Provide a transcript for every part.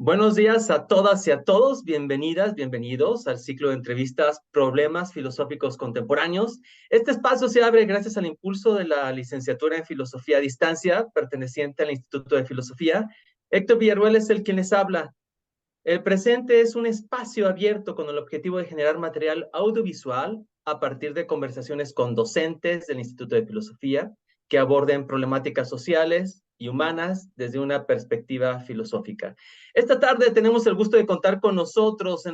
Buenos días a todas y a todos. Bienvenidas, bienvenidos al ciclo de entrevistas Problemas Filosóficos Contemporáneos. Este espacio se abre gracias al impulso de la licenciatura en Filosofía a Distancia, perteneciente al Instituto de Filosofía. Héctor Villarruel es el quien les habla. El presente es un espacio abierto con el objetivo de generar material audiovisual a partir de conversaciones con docentes del Instituto de Filosofía que aborden problemáticas sociales y humanas desde una perspectiva filosófica. Esta tarde tenemos el gusto de contar con nosotros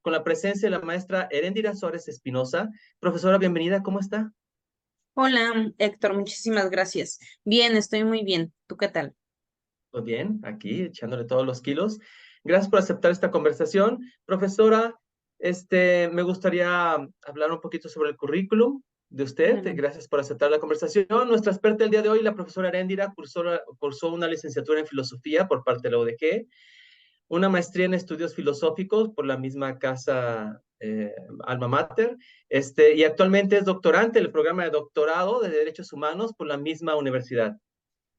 con la presencia de la maestra Heréndira Suárez Espinosa. Profesora, bienvenida, ¿cómo está? Hola, Héctor, muchísimas gracias. Bien, estoy muy bien. ¿Tú qué tal? Muy bien, aquí echándole todos los kilos. Gracias por aceptar esta conversación. Profesora, me gustaría hablar un poquito sobre el currículum de usted. Claro. Gracias por aceptar la conversación. Nuestra experta el día de hoy, la profesora Heréndira, cursó una licenciatura en filosofía por parte de la UDG, una maestría en estudios filosóficos por la misma casa Alma Mater, y actualmente es doctorante del programa de doctorado de Derechos Humanos por la misma universidad.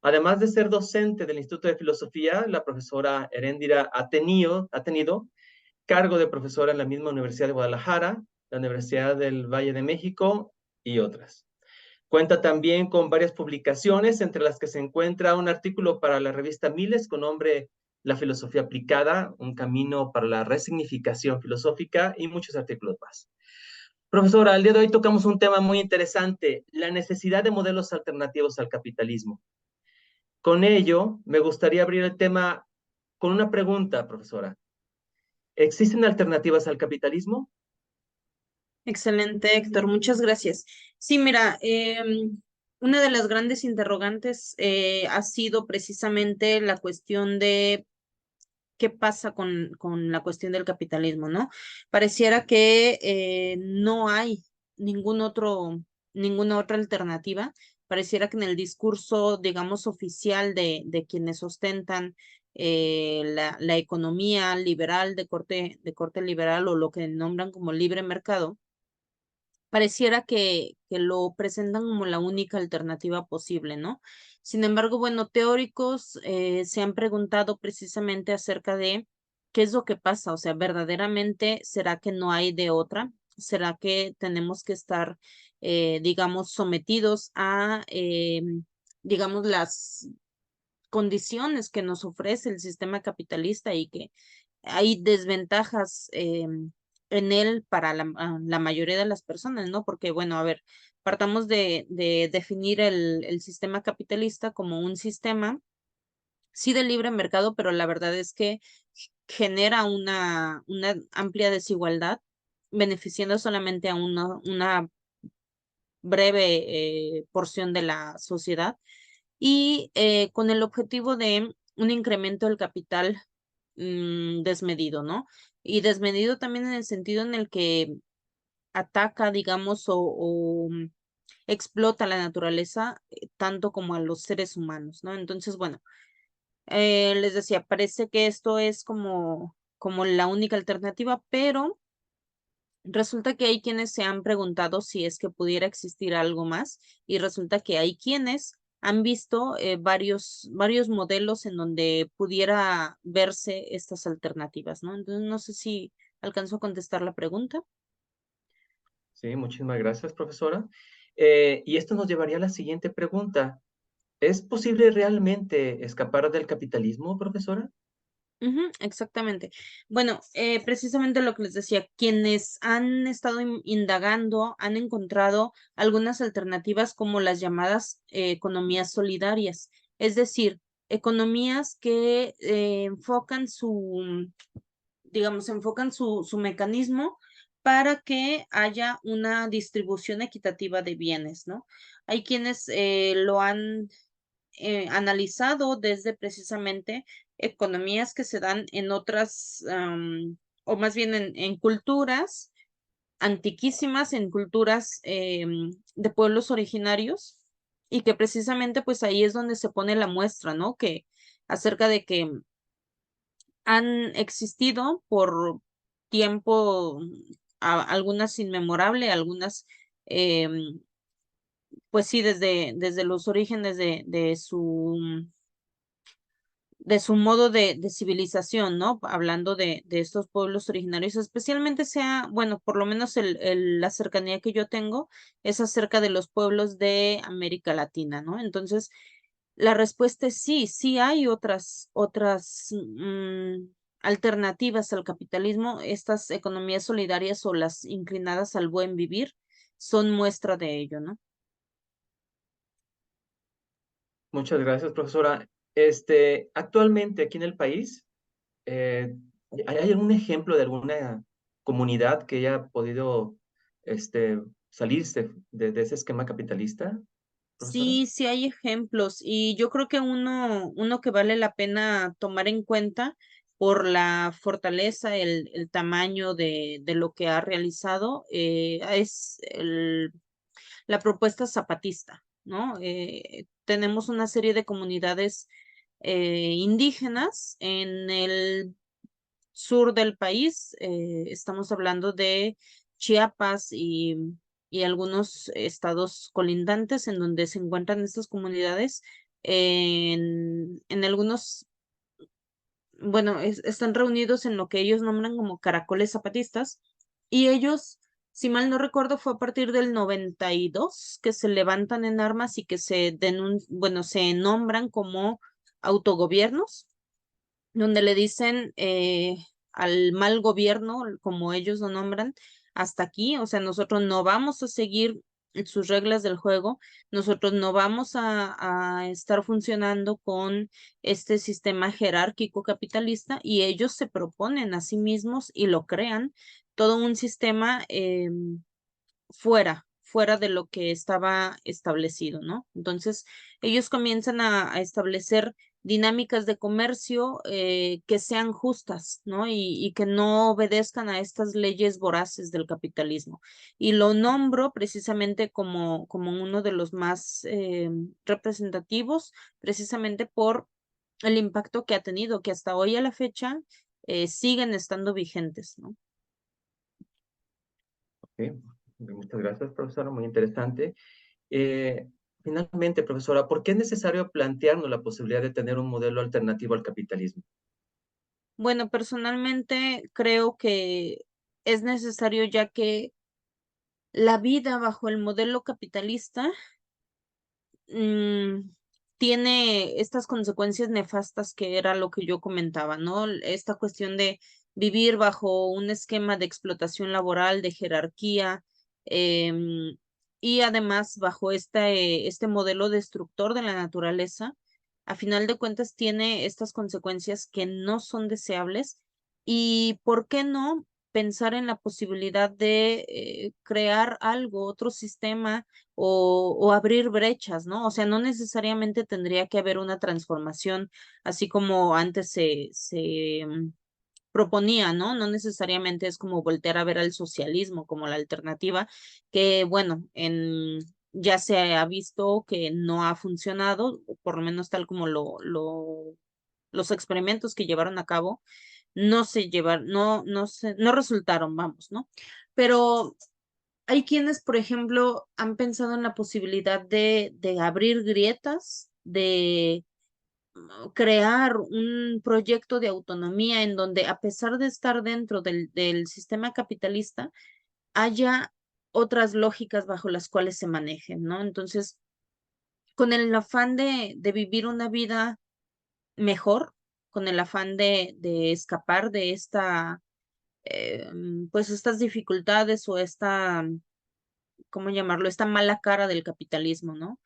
Además de ser docente del Instituto de Filosofía, la profesora Heréndira ha tenido cargo de profesora en la misma Universidad de Guadalajara, la Universidad del Valle de México y otras. Cuenta también con varias publicaciones, entre las que se encuentra un artículo para la revista Miles con nombre La filosofía aplicada, un camino para la resignificación filosófica y muchos artículos más. Profesora, al día de hoy tocamos un tema muy interesante, la necesidad de modelos alternativos al capitalismo. Con ello, me gustaría abrir el tema con una pregunta, profesora. ¿Existen alternativas al capitalismo? Excelente, Héctor, muchas gracias. Sí, mira, una de las grandes interrogantes ha sido precisamente la cuestión de qué pasa con la cuestión del capitalismo, ¿no? Pareciera que no hay ningún ninguna otra alternativa. Pareciera que en el discurso, digamos, oficial de quienes ostentan la economía liberal de corte liberal o lo que nombran como libre mercado, pareciera que lo presentan como la única alternativa posible, ¿no? Sin embargo, bueno, teóricos se han preguntado precisamente acerca de qué es lo que pasa, o sea, verdaderamente, ¿será que no hay de otra? ¿Será que tenemos que estar, digamos, sometidos a, digamos, las condiciones que nos ofrece el sistema capitalista y que hay desventajas en él para la mayoría de las personas, ¿no? Porque, bueno, a ver, partamos de definir el sistema capitalista como un sistema, sí de libre mercado, pero la verdad es que genera una amplia desigualdad, beneficiando solamente a una breve porción de la sociedad y con el objetivo de un incremento del capital desmedido, ¿no? Y desmedido también en el sentido en el que ataca, digamos, o explota la naturaleza tanto como a los seres humanos, ¿no? Entonces, bueno, les decía, parece que esto es como la única alternativa, pero resulta que hay quienes se han preguntado si es que pudiera existir algo más y resulta que hay quienes han visto varios modelos en donde pudiera verse estas alternativas, ¿no? Entonces, no sé si alcanzo a contestar la pregunta. Sí, muchísimas gracias, profesora. Y esto nos llevaría a la siguiente pregunta. ¿Es posible realmente escapar del capitalismo, profesora? Ujú, exactamente. Bueno, precisamente lo que les decía, quienes han estado indagando han encontrado algunas alternativas como las llamadas economías solidarias, es decir, economías que enfocan digamos, enfocan su mecanismo para que haya una distribución equitativa de bienes, ¿no? Hay quienes lo han analizado desde precisamente economías que se dan en otras, o más bien en culturas antiquísimas, en culturas de pueblos originarios, y que precisamente pues ahí es donde se pone la muestra, ¿no? Que acerca de que han existido por tiempo, algunas inmemorable, algunas pues sí, desde los orígenes de su modo de civilización, ¿no? Hablando de estos pueblos originarios, especialmente sea, bueno, por lo menos la cercanía que yo tengo es acerca de los pueblos de América Latina, ¿no? Entonces, la respuesta es sí, sí hay otras alternativas al capitalismo. Estas economías solidarias o las inclinadas al buen vivir son muestra de ello, ¿no? Muchas gracias, profesora. Actualmente aquí en el país, eh, ¿hay algún ejemplo de alguna comunidad que haya podido salirse de ese esquema capitalista, profesora? Sí, sí hay ejemplos y yo creo que uno que vale la pena tomar en cuenta por la fortaleza, el tamaño de lo que ha realizado, es la propuesta zapatista, ¿no? Tenemos una serie de comunidades indígenas en el sur del país. Estamos hablando de Chiapas y algunos estados colindantes en donde se encuentran estas comunidades. En algunos, bueno, están reunidos en lo que ellos nombran como caracoles zapatistas y ellos, si mal no recuerdo, fue a partir del 92 que se levantan en armas y que bueno, se nombran como autogobiernos donde le dicen al mal gobierno, como ellos lo nombran, hasta aquí, o sea, nosotros no vamos a seguir sus reglas del juego, nosotros no vamos a estar funcionando con este sistema jerárquico capitalista y ellos se proponen a sí mismos y lo crean todo un sistema fuera de lo que estaba establecido, ¿no? Entonces, ellos comienzan a establecer dinámicas de comercio que sean justas, ¿no? Y que no obedezcan a estas leyes voraces del capitalismo. Y lo nombro precisamente como uno de los más representativos, precisamente por el impacto que ha tenido, que hasta hoy a la fecha siguen estando vigentes, ¿no? Ok, muchas gracias, profesora, muy interesante. Eh, Finalmente, profesora, ¿por qué es necesario plantearnos la posibilidad de tener un modelo alternativo al capitalismo? Bueno, personalmente creo que es necesario ya que la vida bajo el modelo capitalista mm, tiene estas consecuencias nefastas que era lo que yo comentaba, ¿no? Esta cuestión de vivir bajo un esquema de explotación laboral, de jerarquía, y además bajo este modelo destructor de la naturaleza, a final de cuentas tiene estas consecuencias que no son deseables. ¿Y por qué no pensar en la posibilidad de crear algo, otro sistema? O abrir brechas, ¿no? O sea, no necesariamente tendría que haber una transformación así como antes se proponía, ¿no? No necesariamente es como voltear a ver al socialismo como la alternativa, que bueno, ya se ha visto que no ha funcionado, o por lo menos tal como los experimentos que llevaron a cabo, no resultaron, vamos, ¿no? Pero hay quienes, por ejemplo, han pensado en la posibilidad de abrir grietas, de crear un proyecto de autonomía en donde, a pesar de estar dentro del sistema capitalista, haya otras lógicas bajo las cuales se manejen, ¿no? Entonces, con el afán de vivir una vida mejor, con el afán de escapar de pues estas dificultades o ¿cómo llamarlo? Esta mala cara del capitalismo, ¿no?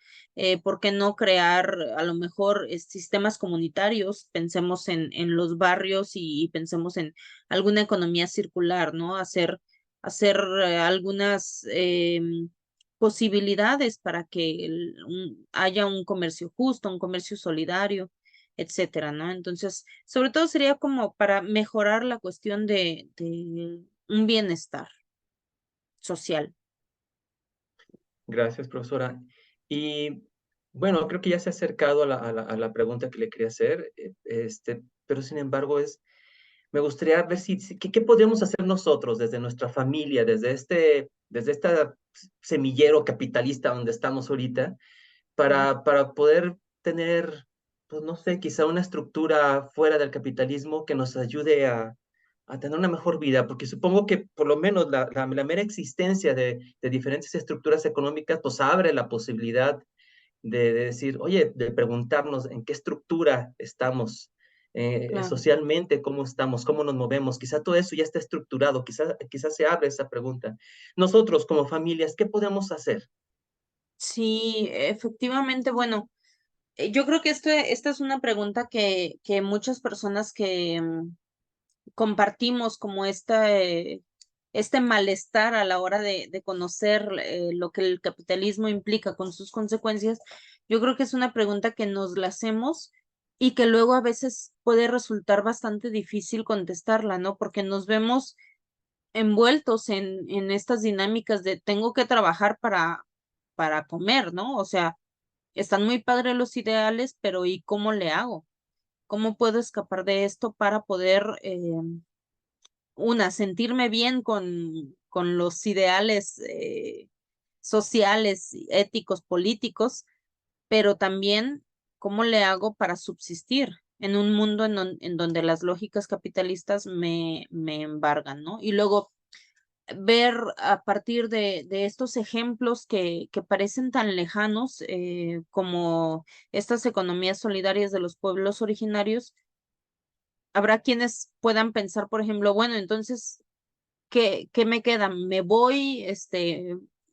¿Por qué no crear a lo mejor sistemas comunitarios? Pensemos en los barrios y pensemos en alguna economía circular, ¿no? Hacer algunas posibilidades para que haya un comercio justo, un comercio solidario, etcétera, ¿no? Entonces, sobre todo sería como para mejorar la cuestión de un bienestar social. Gracias, profesora. Y bueno, creo que ya se ha acercado a la pregunta que le quería hacer, pero sin embargo me gustaría ver ¿qué podríamos hacer nosotros desde nuestra familia, desde esta semillero capitalista donde estamos ahorita, ¿No? para poder tener pues no sé, quizá una estructura fuera del capitalismo que nos ayude a tener una mejor vida, porque supongo que por lo menos la mera existencia de diferentes estructuras económicas pues abre la posibilidad de decir, oye, de preguntarnos en qué estructura estamos, Claro. socialmente, cómo estamos, cómo nos movemos. Quizá todo eso ya está estructurado, quizá se abre esa pregunta. Nosotros como familias, ¿qué podemos hacer? Sí, efectivamente, bueno, yo creo que esta es una pregunta que muchas personas que compartimos como este malestar a la hora de conocer lo que el capitalismo implica con sus consecuencias, yo creo que es una pregunta que nos la hacemos y que luego a veces puede resultar bastante difícil contestarla, ¿no? Porque nos vemos envueltos en estas dinámicas de tengo que trabajar para comer, ¿no? O sea, están muy padres los ideales, pero ¿y cómo le hago? ¿Cómo puedo escapar de esto para poder, sentirme bien con los ideales sociales, éticos, políticos, pero también cómo le hago para subsistir en un mundo en donde las lógicas capitalistas me embargan, ¿no? Y luego ver a partir de estos ejemplos que parecen tan lejanos como estas economías solidarias de los pueblos originarios, habrá quienes puedan pensar, por ejemplo, bueno, entonces, ¿qué me queda? Me voy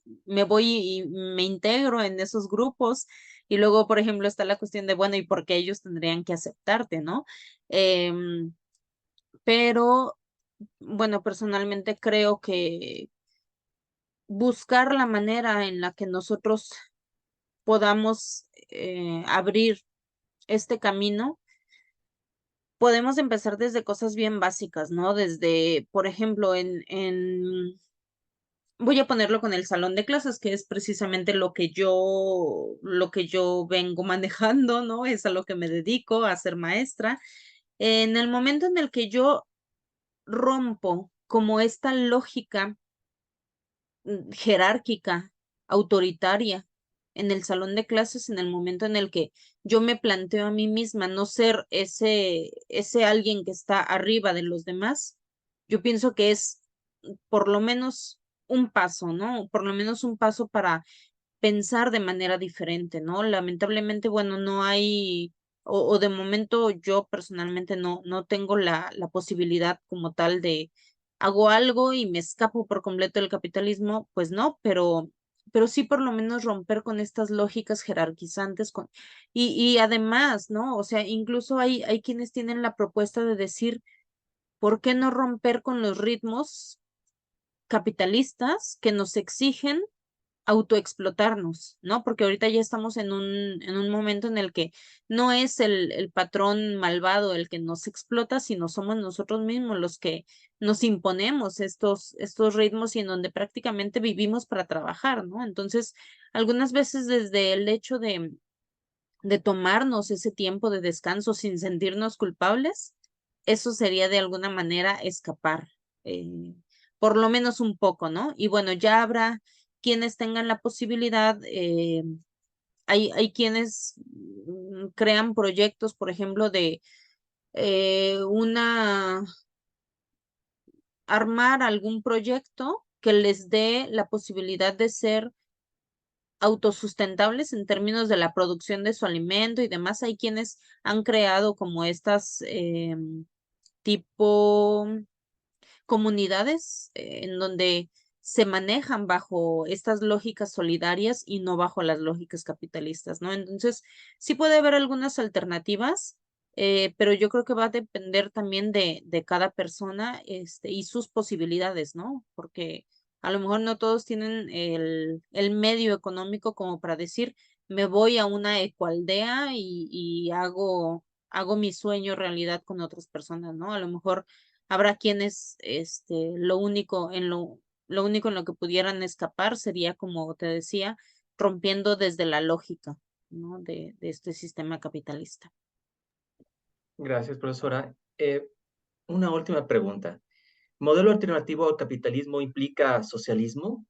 y me integro en esos grupos. Y luego, por ejemplo, está la cuestión de, bueno, ¿y por qué ellos tendrían que aceptarte, no? Em, pero, bueno, personalmente creo que buscar la manera en la que nosotros podamos abrir este camino, podemos empezar desde cosas bien básicas, ¿no? Desde, por ejemplo, voy a ponerlo con el salón de clases, que es precisamente lo que yo vengo manejando, ¿no? Es a lo que me dedico, a ser maestra. En el momento en el que yo rompo como esta lógica jerárquica, autoritaria, en el salón de clases, en el momento en el que yo me planteo a mí misma no ser ese alguien que está arriba de los demás, yo pienso que es por lo menos un paso, ¿no? Por lo menos un paso para pensar de manera diferente, ¿no? Lamentablemente, bueno, no hay, o de momento yo personalmente no tengo la posibilidad como tal de hago algo y me escapo por completo del capitalismo, pues no, pero sí por lo menos romper con estas lógicas jerarquizantes y además, ¿no? O sea, incluso hay quienes tienen la propuesta de decir, ¿por qué no romper con los ritmos capitalistas que nos exigen autoexplotarnos, ¿no? Porque ahorita ya estamos en un momento en el que no es el patrón malvado el que nos explota, sino somos nosotros mismos los que nos imponemos estos ritmos y en donde prácticamente vivimos para trabajar, ¿no? Entonces, algunas veces desde el hecho de tomarnos ese tiempo de descanso sin sentirnos culpables, eso sería de alguna manera escapar, eh, por lo menos un poco, ¿no? Y bueno, ya habrá quienes tengan la posibilidad, hay quienes crean proyectos, por ejemplo, de armar algún proyecto que les dé la posibilidad de ser autosustentables en términos de la producción de su alimento y demás. Hay quienes han creado como estas tipo comunidades en donde se manejan bajo estas lógicas solidarias y no bajo las lógicas capitalistas, ¿no? Entonces, sí puede haber algunas alternativas, pero yo creo que va a depender también de cada persona, y sus posibilidades, ¿no? Porque a lo mejor no todos tienen el medio económico como para decir, me voy a una ecoaldea y hago mi sueño realidad con otras personas, ¿no? A lo mejor habrá quienes, lo único en lo que pudieran escapar sería, como te decía, rompiendo desde la lógica, ¿no? De este sistema capitalista. Gracias, profesora. Una última pregunta. ¿Modelo alternativo al capitalismo implica socialismo?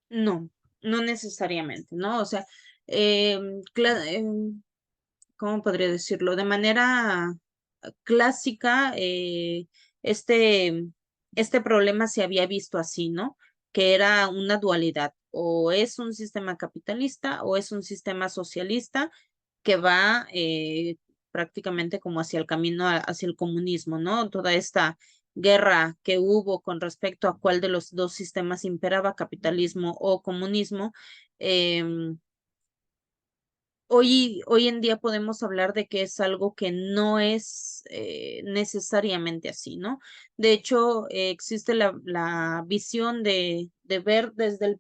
No, no necesariamente, ¿no? O sea, em, cla- em, ¿cómo podría decirlo? De manera clásica, este, este problema se había visto así, ¿no? Que era una dualidad, o es un sistema capitalista o es un sistema socialista que va prácticamente como hacia el camino, hacia el comunismo, ¿no? Toda esta guerra que hubo con respecto a cuál de los dos sistemas imperaba, capitalismo o comunismo. em, hoy en día podemos hablar de que es algo que no es necesariamente así, ¿no? De hecho, existe la visión de ver desde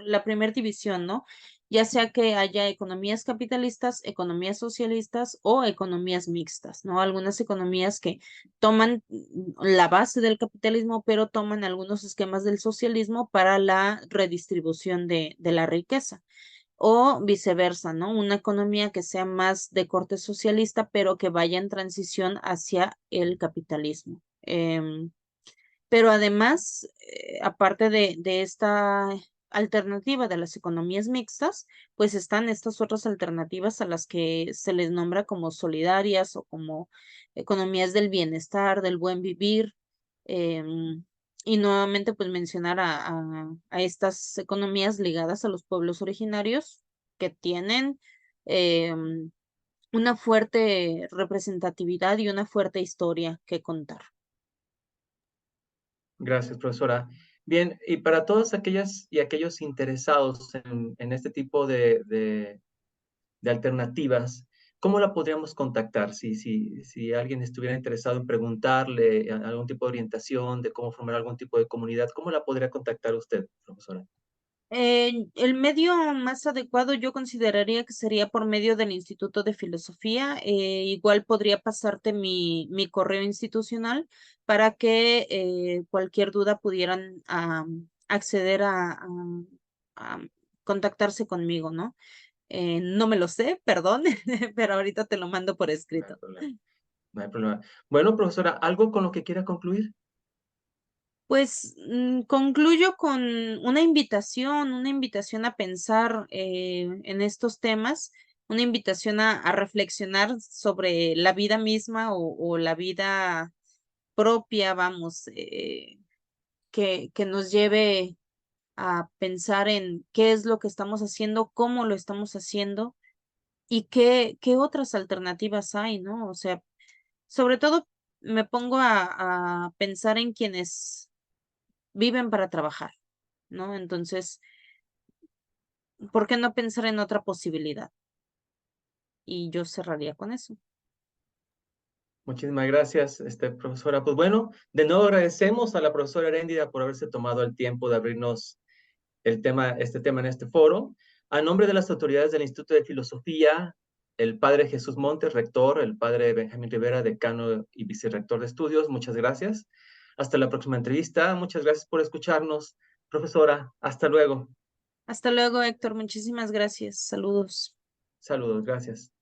la primer división, ¿no? Ya sea que haya economías capitalistas, economías socialistas o economías mixtas, ¿no? Algunas economías que toman la base del capitalismo, pero toman algunos esquemas del socialismo para la redistribución de la riqueza o viceversa, ¿no? Una economía que sea más de corte socialista, pero que vaya en transición hacia el capitalismo. Pero además, aparte de esta alternativa de las economías mixtas, pues están estas otras alternativas a las que se les nombra como solidarias o como economías del bienestar, del buen vivir. em, y nuevamente, pues mencionar a estas economías ligadas a los pueblos originarios que tienen em, una fuerte representatividad y una fuerte historia que contar. Gracias, profesora. Bien, y para todas aquellas y aquellos interesados en este tipo de alternativas, ¿cómo la podríamos contactar? Si alguien estuviera interesado en preguntarle algún tipo de orientación de cómo formar algún tipo de comunidad, ¿cómo la podría contactar usted, profesora? El medio más adecuado yo consideraría que sería por medio del Instituto de Filosofía. Igual podría pasarte mi correo institucional para que cualquier duda pudieran acceder a contactarse conmigo, ¿no? No me lo sé, perdón, pero ahorita te lo mando por No hay escrito. problema. No hay problema. Bueno, profesora, ¿algo con lo que quiera concluir? Pues concluyo con una invitación a pensar en estos temas, una invitación a reflexionar sobre la vida misma o la vida propia, vamos, que nos lleve a pensar en qué es lo que estamos haciendo, cómo lo estamos haciendo y qué otras alternativas hay, ¿no? O sea, sobre todo me pongo a pensar en quienes viven para trabajar, ¿no? Entonces, ¿por qué no pensar en otra posibilidad? Y yo cerraría con eso. Muchísimas gracias, profesora. Pues bueno, de nuevo agradecemos a la profesora Heréndida por haberse tomado el tiempo de abrirnos este tema en este foro. A nombre de las autoridades del Instituto de Filosofía, el padre Jesús Montes, rector, el padre Benjamín Rivera, decano y vicerrector de estudios, muchas gracias. Hasta la próxima entrevista. Muchas gracias por escucharnos, profesora. Hasta luego. Hasta luego, Héctor. Muchísimas gracias. Saludos. Saludos, gracias.